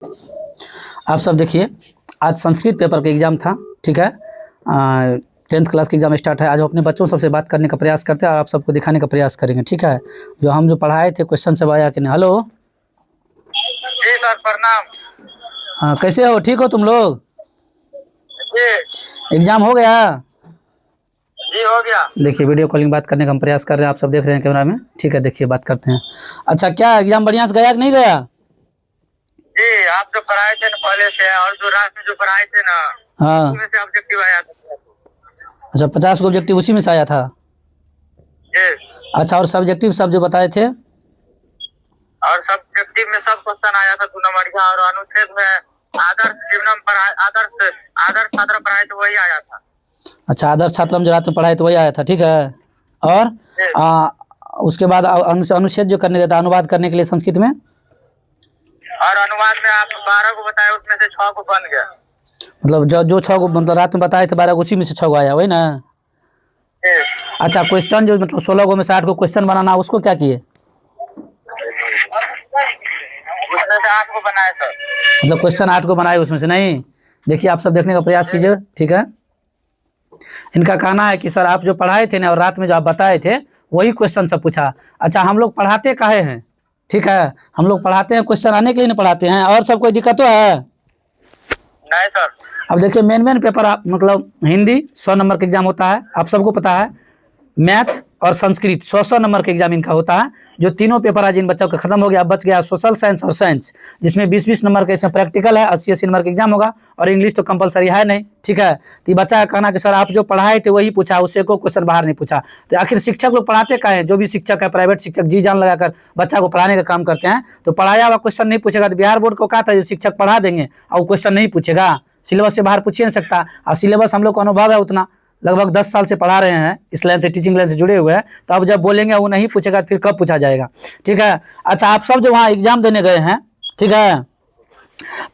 आप सब देखिए, आज संस्कृत पेपर का एग्ज़ाम था, ठीक है। 10th क्लास का एग्ज़ाम स्टार्ट है। आज हम अपने बच्चों सबसे बात करने का प्रयास करते हैं और आप सबको दिखाने का प्रयास करेंगे, ठीक है। जो पढ़ाए थे क्वेश्चन सब आया कि नहीं। हेलो जी सर, प्रणाम। हाँ, कैसे हो? ठीक हो तुम लोग? जी एग्ज़ाम हो गया? जी हो गया। देखिए, वीडियो कॉलिंग बात करने का हम प्रयास कर रहे हैं, आप सब देख रहे हैं कैमरा में, ठीक है। देखिए, बात करते हैं। अच्छा, क्या एग्ज़ाम बढ़िया से गया कि नहीं गया? जी, आप जो पढ़ाए थे ना पहले से, और जो रात में जो पढ़ाए थे ना, हाँ, उसमें से ऑब्जेक्टिव आया था। अच्छा, 50 को ऑब्जेक्टिव उसी में से आया था। जी, अच्छा, और सब्जेक्टिव सब जो बताए थे? और सब्जेक्टिव में सब क्वेश्चन आया था 2 नंबर का, और अनुच्छेद में आदर्श जीवन पर आदर्श आदर्श छात्र पढ़ाए तो वही आया था। अच्छा, आदर्श छात्र जो रात में पढ़ाए तो वही आया था, ठीक है। और जी, उसके बाद अनुच्छेद जो करने देता, अनुवाद करने के लिए संस्कृत में, और अनुवाद में आप 12 को बताए, उसमें से 6 को बन गया। मतलब जो 6 को मतलब रात में बताए थे 12 उसी में से 6 को आया, वही ना। जी, अच्छा, क्वेश्चन जो मतलब 16 को में से 8 को क्वेश्चन बनाना, उसको क्या किए? उसमें से 8 को बनाए सर। मतलब क्वेश्चन 8 को बनाए उसमें से नहीं। देखिए, आप सब देखने का प्रयास कीजिए, ठीक है। इनका कहना है कि सर आप जो पढ़ाए थे ना और रात में जो आप बताए थे वही क्वेश्चन सब पूछा। अच्छा, हम लोग पढ़ाते काहे हैं, ठीक है। हम लोग पढ़ाते हैं क्वेश्चन आने के लिए नहीं पढ़ाते हैं। और सब कोई दिक्कत तो है? नहीं सर। अब देखिए, मेन पेपर आप मतलब हिंदी 100 नंबर का एग्जाम होता है, आप सबको पता है। मैथ और संस्कृत 100 नंबर का एग्जाम इनका होता है। जो तीनों पेपर आज इन बच्चों का खत्म हो गया, बच गया सोशल साइंस और साइंस, जिसमें 20-20 नंबर का इसमें प्रैक्टिकल है, 80-80 नंबर का एग्जाम होगा। और इंग्लिश तो कंपलसरी है नहीं, ठीक है। तो बच्चा का कहना कि सर आप जो पढ़ाए थे वही पूछा, उससे कोई क्वेश्चन बाहर नहीं पूछा। तो आखिर शिक्षक लोग पढ़ाते का है? जो भी शिक्षक है, प्राइवेट शिक्षक जी जान लगाकर बच्चा को पढ़ाने का काम करते हैं, तो पढ़ाया हुआ क्वेश्चन नहीं पूछेगा। तो बिहार बोर्ड को कहा था शिक्षक पढ़ा देंगे और क्वेश्चन नहीं पूछेगा, सिलेबस से बाहर पूछ नहीं सकता। और सिलेबस हम लोग को अनुभव है उतना, लगभग 10 साल से पढ़ा रहे हैं, इस लाइन से, टीचिंग लाइन से जुड़े हुए हैं। तो अब जब बोलेंगे वो नहीं पूछेगा, फिर कब पूछा जाएगा, ठीक है। अच्छा, आप सब जो वहाँ एग्जाम देने गए हैं, ठीक है,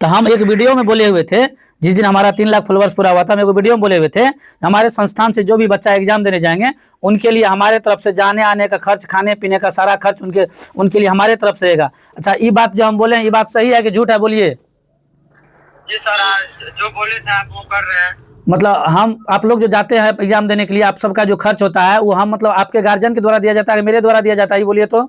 तो हम एक वीडियो में बोले हुए थे, जिस दिन हमारा 3 लाख फॉलोअर्स पूरा हुआ था, हम एक वीडियो में बोले हुए थे हमारे संस्थान से जो भी बच्चा एग्जाम देने जाएंगे उनके लिए हमारे तरफ से जाने आने का खर्च, खाने पीने का सारा खर्च उनके लिए हमारे तरफ से रहेगा। अच्छा, ये बात जो हम बोले हैं, ये बात सही है कि झूठ है? बोलिए। जी सर, जो बोले थे आप वो कर रहे हैं। मतलब आप लोग जो जाते हैं एग्जाम देने के लिए, आप सबका जो खर्च होता है वो हम मतलब आपके गार्जियन के द्वारा दिया जाता है, मेरे द्वारा दिया जाता है? ये बोलिए तो।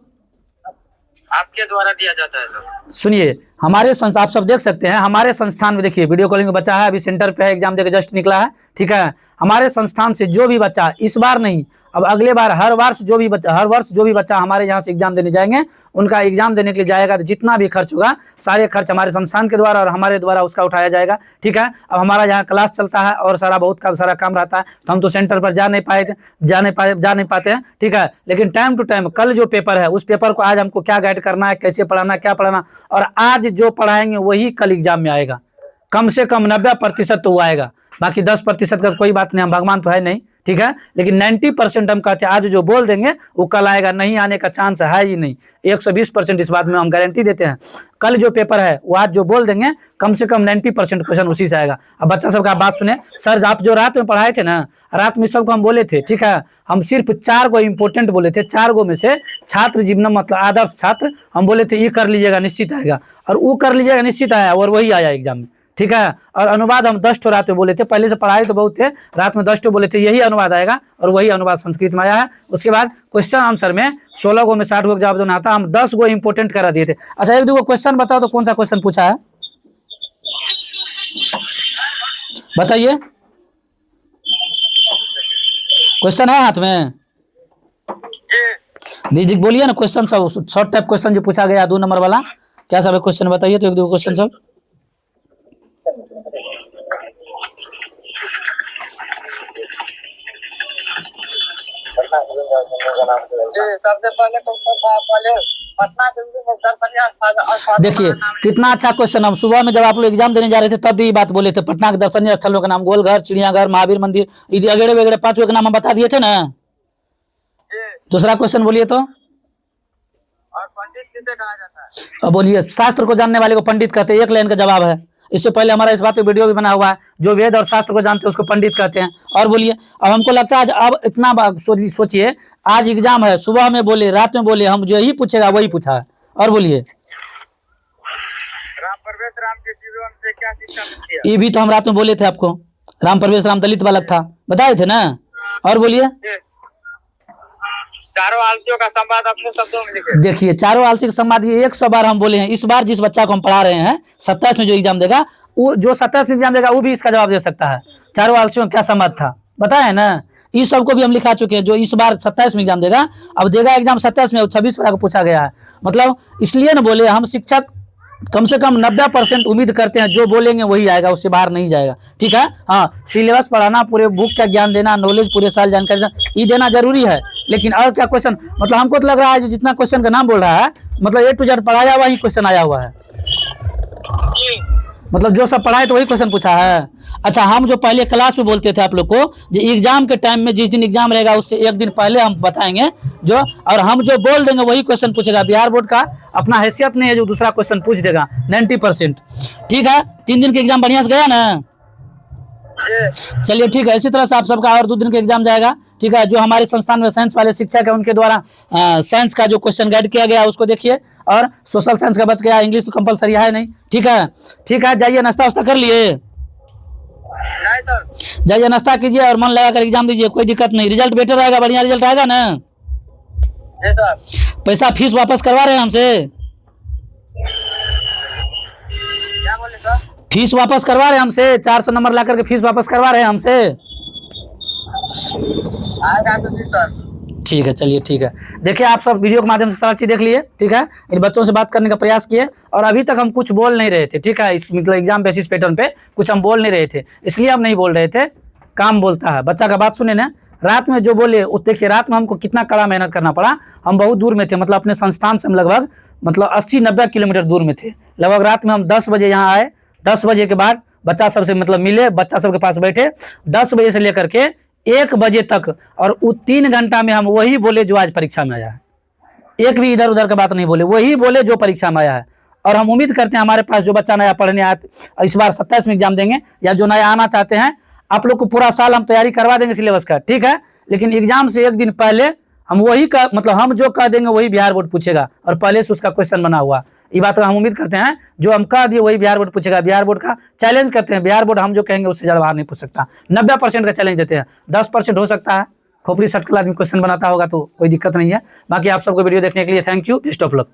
आपके द्वारा दिया जाता है सर। सुनिए, हमारे संस्था, आप सब देख सकते हैं हमारे संस्थान में, देखिए वीडियो कॉलिंग में बच्चा है, अभी सेंटर पे है, एग्जाम देकर जस्ट निकला है, ठीक है। हमारे संस्थान से जो भी बच्चा, इस बार नहीं अब अगले बार, हर वर्ष जो भी बच्चा हमारे यहाँ से एग्जाम देने जाएंगे, उनका एग्जाम देने के लिए जाएगा तो जितना भी खर्च होगा, सारे खर्च हमारे संस्थान के द्वारा और हमारे द्वारा उसका उठाया जाएगा, ठीक है। अब हमारा यहाँ क्लास चलता है और सारा काम रहता है, तो हम तो सेंटर पर जा नहीं पाते हैं, ठीक है। लेकिन टाइम टू टाइम, कल जो पेपर है उस पेपर को आज हमको क्या गाइड करना है, कैसे पढ़ाना, क्या पढ़ाना, और आज जो पढ़ाएंगे वही कल एग्जाम में आएगा। कम से कम 90% तो वो आएगा, बाकी 10% का कोई बात नहीं, हम भगवान तो है नहीं, ठीक है। लेकिन 90% हम कहते हैं आज जो बोल देंगे वो कल आएगा, नहीं आने का चांस है ही नहीं। 120% इस बात में हम गारंटी देते हैं। कल जो पेपर है वो आज जो बोल देंगे, कम से कम 90% क्वेश्चन उसी से आएगा। अब बच्चा सबका बात सुने। सर आप जो रात में पढ़ाए थे ना, रात में सबको हम बोले थे, ठीक है, हम सिर्फ 4 गो इंपोर्टेंट बोले थे। 4 गो में से छात्र जीवन मतलब आदर्श छात्र, हम बोले थे ये कर लीजिएगा निश्चित आएगा, और वो कर लीजिएगा निश्चित आया, और वही आया एग्जाम में, ठीक है। और अनुवाद हम 10 रात में बोले थे, पहले से पढ़ाए तो बहुत थे, रात में 10 बोले थे, यही अनुवाद आएगा, और वही अनुवाद संस्कृत में आया है। उसके बाद क्वेश्चन आंसर में 16 गो में 60 गो जवाब देना आता, हम 10 गो इंपोर्टेंट करा दिए थे। अच्छा, एक दो क्वेश्चन बताओ तो, कौन सा क्वेश्चन पूछा है बताइए। क्वेश्चन है हाथ में? दीदी बोलिए ना, क्वेश्चन सब शॉर्ट टाइप क्वेश्चन जो पूछा गया 2 नंबर वाला, क्या सब है क्वेश्चन बताइए तो, 1-2 क्वेश्चन सब। सबसे पहले तो पटना देखिए कितना अच्छा क्वेश्चन। हम सुबह में जब आप लोग एग्जाम देने जा रहे थे तब भी बात बोले थे, पटना के दर्शनीय स्थलों का नाम, गोलघर, चिड़ियाघर, महावीर मंदिर, वगैरह वगैरह 5 के नाम हम बता दिए थे ना। दूसरा क्वेश्चन बोलिए तो। और पंडित किसे कहा जाता है? अब बोलिए, शास्त्र को जानने वाले को पंडित कहते हैं, 1 लाइन का जवाब है। इससे पहले हमारा इस बात पे वीडियो भी बना हुआ है, जो वेद और शास्त्र को जानते हैं उसको पंडित कहते हैं। और बोलिए, अब हमको लगता है अब इतना सोचिए, आज एग्जाम है, सुबह में बोले, रात में बोले, हम जो ही पूछेगा वही पूछा है। और बोलिए। राम प्रवेश राम राम के जीवन से क्या शिक्षा मिलती है? ये भी तो हम रात में बोले थे आपको। राम प्रवेश राम दलित बालक था, बताए थे ना। और बोलिए। जी। चारों आलसियों का संवाद अपने शब्दों में लिखे। देखिए चारों आलसी का संवाद ये 100 बार हम बोले हैं। इस बार जिस बच्चा को हम पढ़ा रहे हैं 27 में जो एग्जाम देगा, वो जो 27 में एग्जाम देगा वो भी इसका जवाब दे सकता है। चारों आलसियों का क्या संवाद था बताया है ना। इस सबको भी हम लिखा चुके हैं। जो इस बार 27 में एग्जाम देगा, अब देगा एग्जाम 27 में, 26 को पूछा गया है। मतलब इसलिए ना बोले हम शिक्षक कम से कम 90% उम्मीद करते हैं जो बोलेंगे वही आएगा, उससे बाहर नहीं जाएगा। ठीक है। हाँ, सिलेबस पढ़ाना, पूरे बुक का ज्ञान देना, नॉलेज पूरे साल जानकारी देना, ये देना जरूरी है। लेकिन और क्या क्वेश्चन, मतलब हमको तो लग रहा है जो जितना क्वेश्चन का नाम बोल रहा है, मतलब A to Z पढ़ाया हुआ ही क्वेश्चन आया हुआ है। मतलब जो सब पढ़ाए तो वही क्वेश्चन पूछा है। अच्छा, हम जो पहले क्लास में बोलते थे आप लोग को, जो एग्जाम के टाइम में जिस दिन एग्जाम रहेगा उससे एक दिन पहले हम बताएंगे जो, और हम जो बोल देंगे वही क्वेश्चन पूछेगा। बिहार बोर्ड का अपना हैसियत नहीं है जो दूसरा क्वेश्चन पूछ देगा 90%। ठीक है। 3 दिन के एग्जाम बढ़िया से गया ना। चलिए ठीक है। इसी तरह से आप सबका और 2 दिन का एग्जाम जाएगा। ठीक है। जो हमारे संस्थान में साइंस वाले शिक्षक है उनके द्वारा साइंस का जो क्वेश्चन गाइड किया गया उसको देखिए, और सोशल साइंस का बच गया, इंग्लिश तो कंपलसरी है नहीं। ठीक है। ठीक है, जाइए नाश्ता वास्ता कर लिए, नहीं सर। जाइए नाश्ता कीजिए और मन लगा कर एग्जाम दीजिए, कोई दिक्कत नहीं। रिजल्ट बेटर रहेगा, बढ़िया रिजल्ट आएगा ना। जी सर। पैसा फीस वापस करवा रहे हैं हमसे, क्या बोले सर? फीस वापस करवा रहे हैं हमसे, 400 नंबर ला करके फीस वापस करवा रहे हैं हमसे। आएगा तो जी सर। ठीक है, चलिए ठीक है। देखिए आप सब वीडियो के माध्यम से सारा चीज देख लिए। ठीक है। इन बच्चों से बात करने का प्रयास किए, और अभी तक हम कुछ बोल नहीं रहे थे। ठीक है। इस मतलब एग्जाम बेसिस पैटर्न पे कुछ हम बोल नहीं रहे थे, इसलिए हम नहीं बोल रहे थे। काम बोलता है, बच्चा का बात सुने ना। रात में जो बोले उस देखिए, रात में हमको कितना कड़ा मेहनत करना पड़ा। हम बहुत दूर में थे, मतलब अपने संस्थान से हम लगभग मतलब 80-90 किलोमीटर दूर में थे। लगभग रात में हम 10 बजे यहाँ आए। 10 बजे के बाद बच्चा सबसे मतलब मिले, बच्चा सबके पास बैठे 10 बजे से लेकर के 1 बजे तक, और 3 घंटा में हम वही बोले जो आज परीक्षा में आया है। एक भी इधर उधर का बात नहीं बोले, वही बोले जो परीक्षा में आया है। और हम उम्मीद करते हैं हमारे पास जो बच्चा नया पढ़ने आया, इस बार 27 में एग्जाम देंगे, या जो नया आना चाहते हैं, आप लोग को पूरा साल हम तैयारी करवा देंगे सिलेबस का। ठीक है। लेकिन एग्जाम से 1 दिन पहले हम वही का मतलब हम जो कह देंगे वही बिहार बोर्ड पूछेगा, और पहले से उसका क्वेश्चन बना हुआ। ये बात हम उम्मीद करते हैं, जो हम कह दिए वही बिहार बोर्ड पूछेगा। बिहार बोर्ड का चैलेंज करते हैं, बिहार बोर्ड हम जो कहेंगे उससे ज़्यादा बाहर नहीं पूछ सकता। 90% का चैलेंज देते हैं, 10% हो सकता है खोपड़ी सटकल आदमी क्वेश्चन बनाता होगा तो कोई दिक्कत नहीं है। बाकी आप सबको वीडियो देखने के लिए thank you. Best of luck.